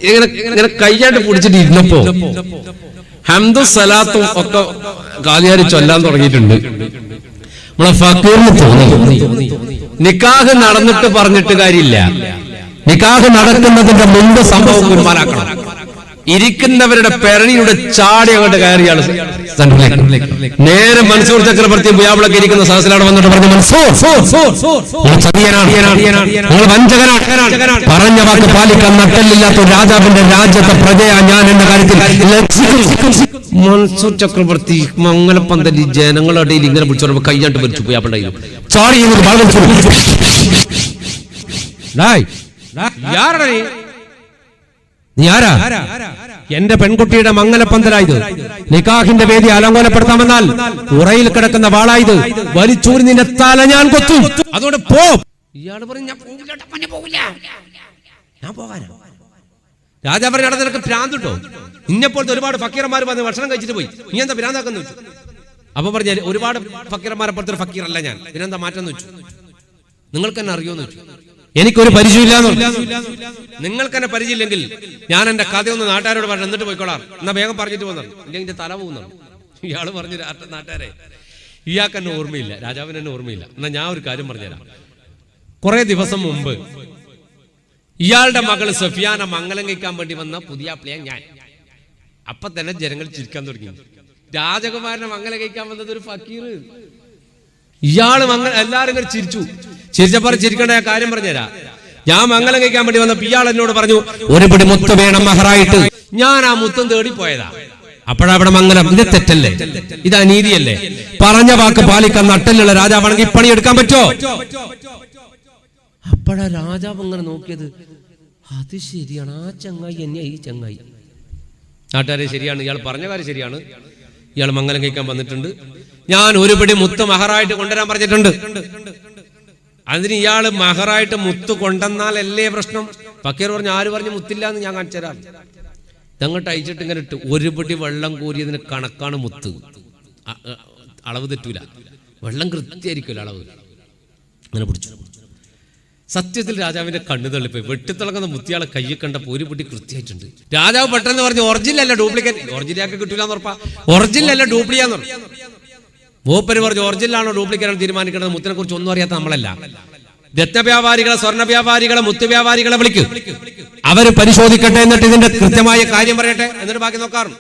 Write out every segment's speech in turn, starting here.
ഇങ്ങനെ കൈയായിട്ട് പിടിച്ചിട്ട് ഇരുന്നപ്പോ ഹംദും സലാത്തും ഒക്കെ കാലിയാരി ചൊല്ലാൻ തുടങ്ങിയിട്ടുണ്ട്. നമ്മളെ ഫക്കീറിന് തോന്നി നിക്കാഹ് നടന്നിട്ട് പറഞ്ഞിട്ട് കാര്യമില്ല, നിക്കാഹ് നടക്കുന്നതിന്റെ മുമ്പ് സംഭവം കുരുമാനാക്കണം. ഇരിക്കുന്നവരുടെ പെരണിയുടെ ചാടി അങ്ങോട്ട് കയറിയാണ് നേരെ മൻസൂർ ചക്രവർത്തി പുയാവിളൊക്കെ ഇരിക്കുന്ന സദസ്സിലാണ് വന്നിട്ട് പറഞ്ഞു, വഞ്ചകനാണ്, പറഞ്ഞ വാക്ക് പാലിക്കാൻ നട്ടല്ലില്ലാത്ത രാജാവിന്റെ രാജ്യത്തെ പ്രജയാ ഞാൻ എന്ന കാര്യത്തിൽ മൻസൂർ ചക്രവർത്തി മംഗലപ്പന്തലി ജനങ്ങളുടെ ഇടയിൽ ഇങ്ങനെ വിളിച്ചോളൂ കയ്യാണ്ട് മരിച്ചു പുയാപ്പിള ചാടി നീ ആരാ? എന്റെ പെൺകുട്ടിയുടെ മംഗലപ്പന്തലായത്, നിക്കാഹിന്റെ വേദി അലങ്കോലപ്പെടുത്താമെന്നാൽ ഉറയിൽ കിടക്കുന്ന വാളായത് വലിച്ചൂരി നിന്റെ തല ഞാൻ കൊത്തും, അതുകൊണ്ട് പോ. ഇയാള് പറഞ്ഞു ഞാൻ പോകാനാ. രാജാവ് പറഞ്ഞു നിനക്ക് ഭ്രാന്തുണ്ടോ? ഇന്നെപ്പോഴത്തെ ഒരുപാട് ഫക്കീറന്മാർ വന്ന് ഭക്ഷണം കഴിച്ചിട്ട് പോയി, നീ എന്താ ഭ്രാന്താക്കെന്ന് വെച്ചു. അപ്പൊ പറഞ്ഞ ഒരുപാട് ഫക്കീറന്മാരെ പോലത്തെ ഫക്കീറല്ല ഞാൻ, ഇതിനെന്താ മാറ്റം വെച്ചു. നിങ്ങൾക്ക് തന്നെ അറിയോന്ന് വെച്ചു. എനിക്കൊരു പരിചയമില്ലാന്ന്. നിങ്ങൾക്ക് തന്നെ പരിചയമില്ലെങ്കിൽ ഞാൻ എന്റെ കഥയൊന്ന് നാട്ടുകാരോട് പറഞ്ഞു എന്നിട്ട് പോയിക്കോളാം, എന്നാ വേഗം പറഞ്ഞിട്ട് പോകുന്നു, ഇല്ലെങ്കിൽ തല പോകുന്നു. ഇയാള് പറഞ്ഞു നാട്ടുകാരെ ഇയാൾക്ക് എന്നെ ഓർമ്മയില്ല, രാജാവിന് എന്നെ ഓർമ്മയില്ല. എന്നാ ഞാൻ ഒരു കാര്യം പറഞ്ഞുതരാം. കുറെ ദിവസം മുമ്പ് ഇയാളുടെ മകള് സഫിയാനെ മംഗലം കഴിക്കാൻ വേണ്ടി വന്ന പുതിയ പ്ലേ ഞാൻ. അപ്പൊ തന്നെ ജനങ്ങൾ ചിരിക്കാൻ തുടങ്ങി. രാജകുമാരനെ മംഗലം കഴിക്കാൻ വന്നത് ഒരു ഫക്കീർ. ഇയാള് എല്ലാരും ഇങ്ങനെ ചിരിച്ചു. ചിരിച്ചപ്പോ ചിരിക്കേണ്ട കാര്യം പറഞ്ഞുതരാം. ഞാൻ മംഗലം കഴിക്കാൻ വേണ്ടി വന്നപ്പോ ഇയാൾ എന്നോട് പറഞ്ഞു ഒരു പിടി മുത്ത് വേണം മഹറായിട്ട്. ഞാൻ ആ മുത്തം തേടി പോയതാ. അപ്പോഴവിടെ മംഗലം. ഇത് തെറ്റല്ലേ? ഇത് അനീതിയല്ലേ? പറഞ്ഞ വാക്ക് പാലിക്കാൻ നട്ടലുള്ള രാജാവാണെങ്കിൽ പണിയെടുക്കാൻ പറ്റോ? അപ്പോഴാ രാജാവ് അങ്ങനെ നോക്കിയത്, അത് ശരിയാണ്, ആ ചങ്ങായി എന്നെയാ ഈ ചങ്ങായി. നാട്ടുകാരെ ശരിയാണ്, ഇയാൾ പറഞ്ഞ കാര്യം ശരിയാണ്. ഇയാൾ മംഗലം കഴിക്കാൻ വന്നിട്ടുണ്ട്, ഞാൻ ഒരു പിടി മുത്ത് മഹറായിട്ട് കൊണ്ടുവരാൻ പറഞ്ഞിട്ടുണ്ട്. അതിന് ഇയാള് മഹറായിട്ട് മുത്ത് കൊണ്ടെന്നാലല്ലേ പ്രശ്നം? ഫക്കീർ പറഞ്ഞു ആര് പറഞ്ഞു മുത്തില്ല എന്ന് ഞാൻ കാണിച്ചു തരാം. ഇതങ്ങോട്ട് അയച്ചിട്ട് ഇങ്ങനെ ഇട്ട് ഒരു പിടി വെള്ളം കോരിയതിന് കണക്കാണ് മുത്ത്. അളവ് തെറ്റൂല, വെള്ളം കൃത്യമായിരിക്കുമല്ലോ അളവ്. അങ്ങനെ പിടിച്ചു. സത്യത്തിൽ രാജാവിന്റെ കണ്ണു തള്ളിപ്പോയി. വെട്ടിത്തിളങ്ങുന്ന മുത്തിയാളെ കയ്യിൽ കണ്ടപ്പോ ഒരു പിടി കൃത്യമായിട്ടുണ്ട്. രാജാവ് പെട്ടെന്ന് പറഞ്ഞു ഒറിജിനൽ അല്ല ഡ്യൂപ്ലിക്കേറ്റ്. ഒറിജിനലൊക്കെ കിട്ടൂലെന്ന് ഉറപ്പാ. ഒറിജിനൽ അല്ല ഡ്യൂപ്ലിക്കാന്ന് പറഞ്ഞു. മൂപ്പര് പറഞ്ഞു ഒറിജിനലാണോ ഡ്യൂപ്ലിക്കേറ്റ് തീരുമാനിക്കേണ്ടത് മുത്തിനെ കുറിച്ച് ഒന്നും അറിയാത്ത നമ്മളല്ല. രത്നവ്യാപാരികളെ, സ്വർണ്ണ വ്യാപാരികളെ, മുത്ത് വ്യാപാരികളെ വിളിക്കും, അവര് പരിശോധിക്കട്ടെ, എന്നിട്ട് ഇതിന്റെ കൃത്യമായ കാര്യം പറയട്ടെ, എന്നിട്ട് ബാക്കി നോക്കാറുണ്ട്.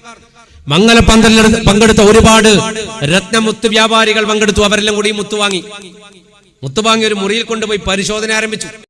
മംഗലപ്പന്തലിൽ പങ്കെടുത്ത ഒരുപാട് രത്നമുത്ത് വ്യാപാരികൾ പങ്കെടുത്തു. അവരെല്ലാം കൂടി മുത്ത് വാങ്ങി ഒരു മുറിയിൽ കൊണ്ടുപോയി പരിശോധന ആരംഭിച്ചു.